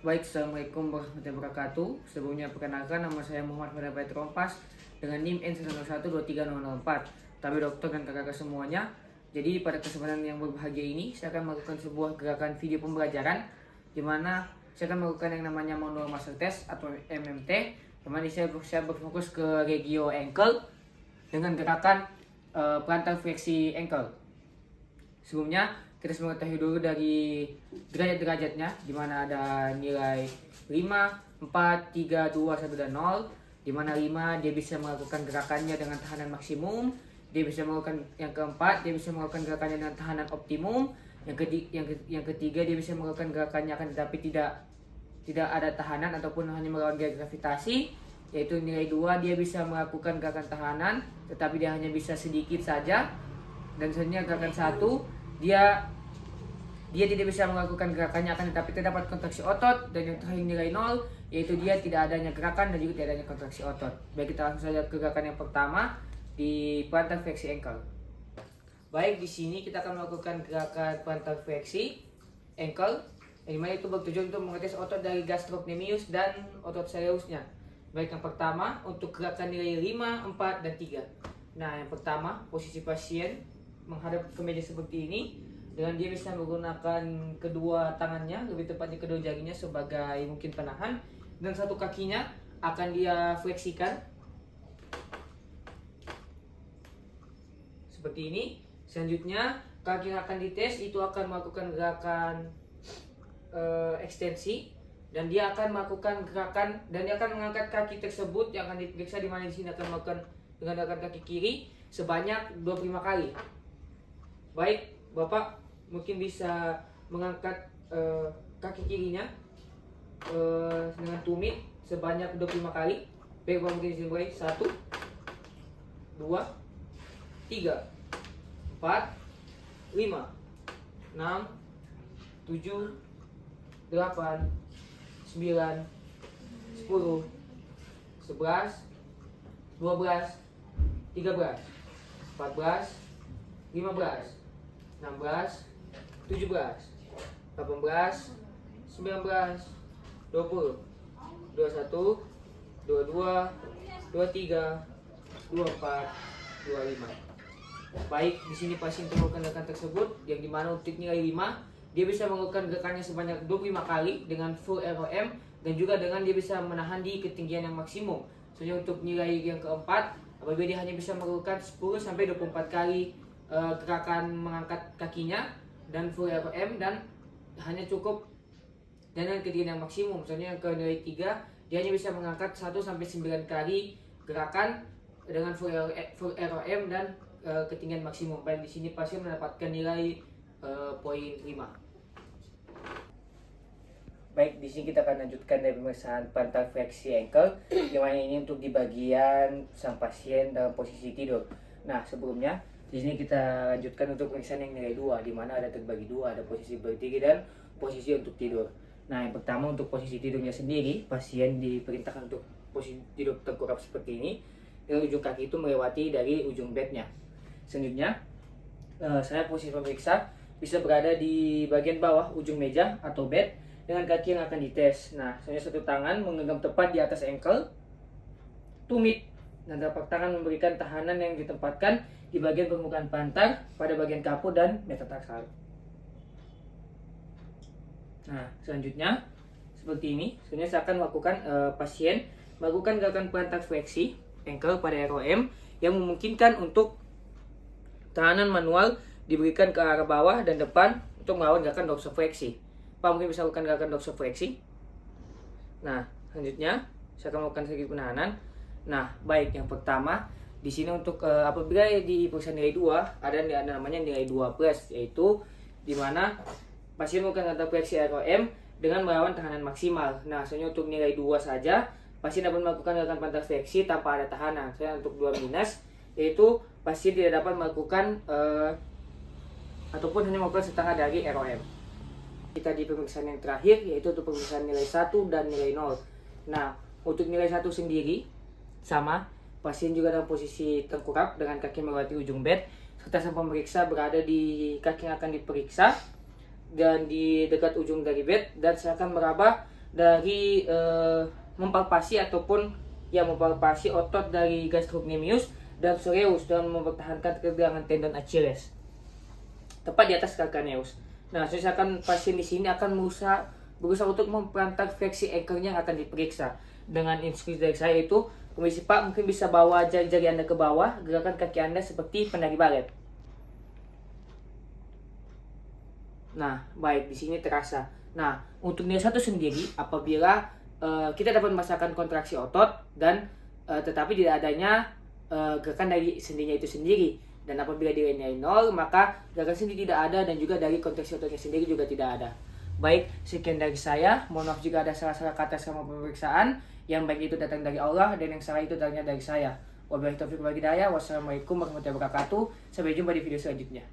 Baik, Assalamualaikum warahmatullahi wabarakatuh. Sebelumnya perkenalkan, nama saya Muhammad Fadil Rompas dengan NIM N1123004. Tapi dokter dan kakak semuanya. Jadi pada kesempatan yang berbahagia ini, saya akan melakukan sebuah gerakan video pembelajaran di mana saya akan melakukan yang namanya manual muscle test atau MMT. Di mana saya berfokus ke regio ankle dengan gerakan plantar fleksi ankle. Sebelumnya kita mengetahui dulu dari derajat-derajatnya, di mana ada nilai 5, 4, 3, 2, 1, dan 0. Di mana 5 dia bisa melakukan gerakannya dengan tahanan maksimum. Dia bisa melakukan yang keempat, dia bisa melakukan gerakannya dengan tahanan optimum. Yang ketiga dia bisa melakukan gerakannya akan tetapi tidak ada tahanan ataupun hanya melawan gaya gravitasi. Yaitu nilai 2 dia bisa melakukan gerakan tahanan tetapi dia hanya bisa sedikit saja. Dan selanjutnya gerakan 1 dia tidak bisa melakukan gerakannya akan tetapi terdapat kontraksi otot. Dan yang terakhir nilai 0 yaitu dia tidak adanya gerakan dan juga tidak adanya kontraksi otot. Baik, kita langsung saja ke gerakan yang pertama di plantar fleksi ankle. Baik, di sini kita akan melakukan gerakan plantar fleksi ankle yang dimana itu bertujuan untuk mengetes otot dari gastrocnemius dan otot serusnya. Baik, yang pertama untuk gerakan nilai 5, 4, dan 3. Nah, yang pertama posisi pasien menghadap ke meja seperti ini dengan dia bisa menggunakan kedua tangannya, lebih tepatnya kedua jarinya sebagai mungkin penahan, dan satu kakinya akan dia fleksikan seperti ini. Selanjutnya kaki yang akan dites itu akan melakukan gerakan ekstensi, dan dia akan melakukan gerakan dan dia akan mengangkat kaki tersebut yang akan diperiksa, di mana di sini akan melakukan dengan gerakan kaki kiri sebanyak 25 kali. Baik, Bapak mungkin bisa mengangkat kaki kirinya dengan tumit sebanyak 25 kali. Baik, Bapak mungkin disini mulai 1, 2, 3, 4, 5, 6, 7, 8, 9, 10, 11, 12, 13, 14, 15, 16, 17, 18, 19, 20, 21, 22, 23, 24, 25. Baik, di sini pasien melakukan gerakan tersebut yang dimana untuk nilai 5 dia bisa melakukan gerakannya sebanyak 25 kali dengan full ROM, dan juga dengan dia bisa menahan di ketinggian yang maksimum. Soalnya untuk nilai yang keempat, apabila dia hanya bisa melakukan 10 sampai 24 kali gerakan mengangkat kakinya dan full ROM, dan hanya cukup dengan ketinggian yang maksimum. Soalnya yang ke nilai 3 dia hanya bisa mengangkat 1 sampai 9 kali gerakan dengan full ROM dan ketinggian maksimum. Baik, di sini pasien mendapatkan nilai poin 5. Baik, di sini kita akan lanjutkan dari pemeriksaan plantar fleksi ankle, yang mana ini untuk di bagian sang pasien dalam posisi tidur. Nah, sebelumnya di sini kita lanjutkan untuk pemeriksaan yang nilai 2, di mana ada terbagi 2, ada posisi berdiri dan posisi untuk tidur. Nah, yang pertama untuk posisi tidurnya sendiri, pasien diperintahkan untuk posisi tidur tengkurap seperti ini, dengan ujung kaki itu melewati dari ujung bednya. Selanjutnya, saya posisi pemeriksa bisa berada di bagian bawah ujung meja atau bed dengan kaki yang akan dites. Nah, saya satu tangan menggenggam tepat di atas ankle, tumit, dan telapak tangan memberikan tahanan yang ditempatkan di bagian permukaan plantar pada bagian kapur dan metatarsal. Nah, selanjutnya seperti ini. Sebenarnya saya akan melakukan pasien melakukan gerakan plantar fleksi ankle pada ROM yang memungkinkan untuk tahanan manual diberikan ke arah bawah dan depan untuk melawan gerakan dorsofleksi. Pak mungkin bisa melakukan gerakan dorsofleksi. Nah, selanjutnya saya akan melakukan sedikit penahanan. Nah, baik, yang pertama di sini untuk apabila di pemeriksaan nilai 2 ada namanya nilai 2 plus, yaitu di mana pasien melakukan gerakan fleksi ROM dengan melawan tahanan maksimal. Nah, soalnya untuk nilai 2 saja pasien dapat melakukan gerakan plantar fleksi tanpa ada tahanan. Soalnya untuk 2 minus yaitu pasien tidak dapat melakukan ataupun hanya melakukan setengah dari ROM. Kita di pemeriksaan yang terakhir yaitu untuk pemeriksaan nilai 1 dan nilai 0. Nah, untuk nilai 1 sendiri sama, pasien juga dalam posisi tengkurap dengan kaki melewati ujung bed, serta sang pemeriksa berada di kaki yang akan diperiksa dan di dekat ujung dari bed, dan saya akan meraba dari mempalpasi ataupun mempalpasi otot dari gastrocnemius dan psoarius dalam mempertahankan ketegangan tendon Achilles tepat di atas calcaneus. Nah, misalkan pasien di sini akan berusaha untuk memperlantar fleksi ekornya yang akan diperiksa. Dengan instruksi dari saya itu, komisi Pak mungkin bisa bawa jari-jari Anda ke bawah, gerakan kaki Anda seperti penari balet. Nah, baik, di sini terasa. Nah, untuk nilai 1 sendiri, apabila kita dapat merasakan kontraksi otot dan tetapi tidak adanya gerakan dari sendinya itu sendiri. Dan apabila nilainya 0, maka gerakan sendi tidak ada dan juga dari kontraksi ototnya sendiri juga tidak ada. Baik, sekian dari saya. Mohon maaf jika ada salah-salah kata selama pemeriksaan. Yang baik itu datang dari Allah dan yang salah itu datangnya dari saya. Wabillahi taufiq wal hidayah. Wassalamualaikum warahmatullahi wabarakatuh. Sampai jumpa di video selanjutnya.